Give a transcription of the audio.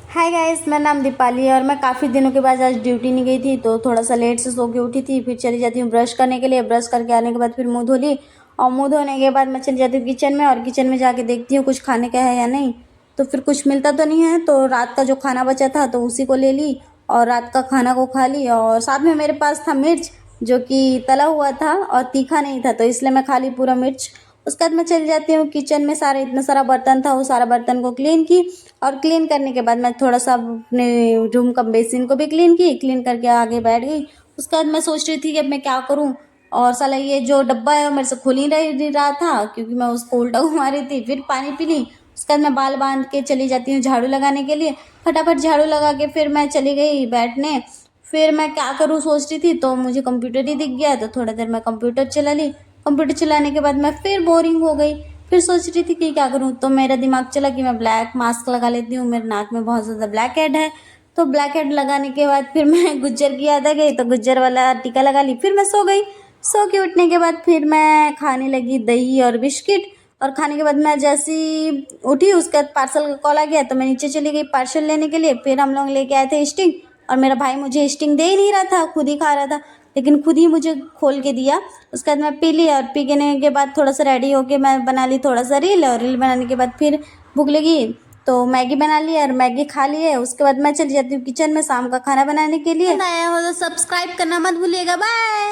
Hi guys, मेरा नाम दीपाली है और मैं काफ़ी दिनों के बाद आज ड्यूटी नहीं गई थी तो थोड़ा सा लेट से सो के उठी थी। फिर चली जाती हूँ ब्रश करने के लिए। ब्रश करके आने के बाद फिर मुंह धो ली और मुंह धोने के बाद मैं चली जाती हूँ किचन में और किचन में जाके देखती हूँ कुछ खाने का है या नहीं। तो फिर कुछ मिलता तो नहीं है, तो रात का जो खाना बचा था तो उसी को ले ली और रात का खाना को खा ली। और साथ में मेरे पास था मिर्च, जो कि तला हुआ था और तीखा नहीं था, तो इसलिए मैं खा ली पूरा मिर्च। उसके बाद मैं चली जाती हूँ किचन में। सारे इतना सारा बर्तन था, वो सारा बर्तन को क्लीन की और क्लीन करने के बाद मैं थोड़ा सा अपने रूम का बेसिन को भी क्लीन की। क्लीन करके आगे बैठ गई। उसके बाद मैं सोच रही थी कि अब मैं क्या करूँ, और साला ये जो डब्बा है वो मेरे से खुल ही नहीं रहा था क्योंकि मैं उसको उल्टा घुमा रही थी। फिर पानी पी ली। उसके बाद मैं बाल बांध के चली जाती हूँ झाड़ू लगाने के लिए। फटाफट झाड़ू लगा के फिर मैं चली गई बैठने। फिर मैं क्या करूँ सोच रही थी तो मुझे कंप्यूटर ही दिख गया, तो थोड़ा देर मैं कंप्यूटर चला ली। कंप्यूटर चलाने के बाद मैं फिर बोरिंग हो गई। फिर सोच रही थी कि क्या करूँ, तो मेरा दिमाग चला कि मैं ब्लैक मास्क लगा लेती हूँ। मेरे नाक में बहुत ज़्यादा ब्लैक हेड है, तो ब्लैक हेड लगाने के बाद फिर मैं गुज्जर की याद आ गई तो गुज्जर वाला टीका लगा ली। फिर मैं सो गई। सो के उठने के बाद फिर मैं खाने लगी दही और बिस्किट। और खाने के बाद मैं जैसी उठी उसके बाद पार्सल का कॉल आ गया, तो मैं नीचे चली गई पार्सल लेने के लिए। फिर हम लोग लेके आए थे स्टिंग, और मेरा भाई मुझे स्टिंग दे ही नहीं रहा था, खुद ही खा रहा था, लेकिन खुद ही मुझे खोल के दिया। उसके बाद मैं पी ली और पीने के बाद थोड़ा सा रेडी होके मैं बना ली थोड़ा सा रील, और रील बनाने के बाद फिर भूख लगी तो मैगी बना ली और मैगी खा ली है। उसके बाद मैं चली जाती हूँ किचन में शाम का खाना बनाने के लिए। नया हो तो सब्सक्राइब करना मत भूलिएगा। बाय।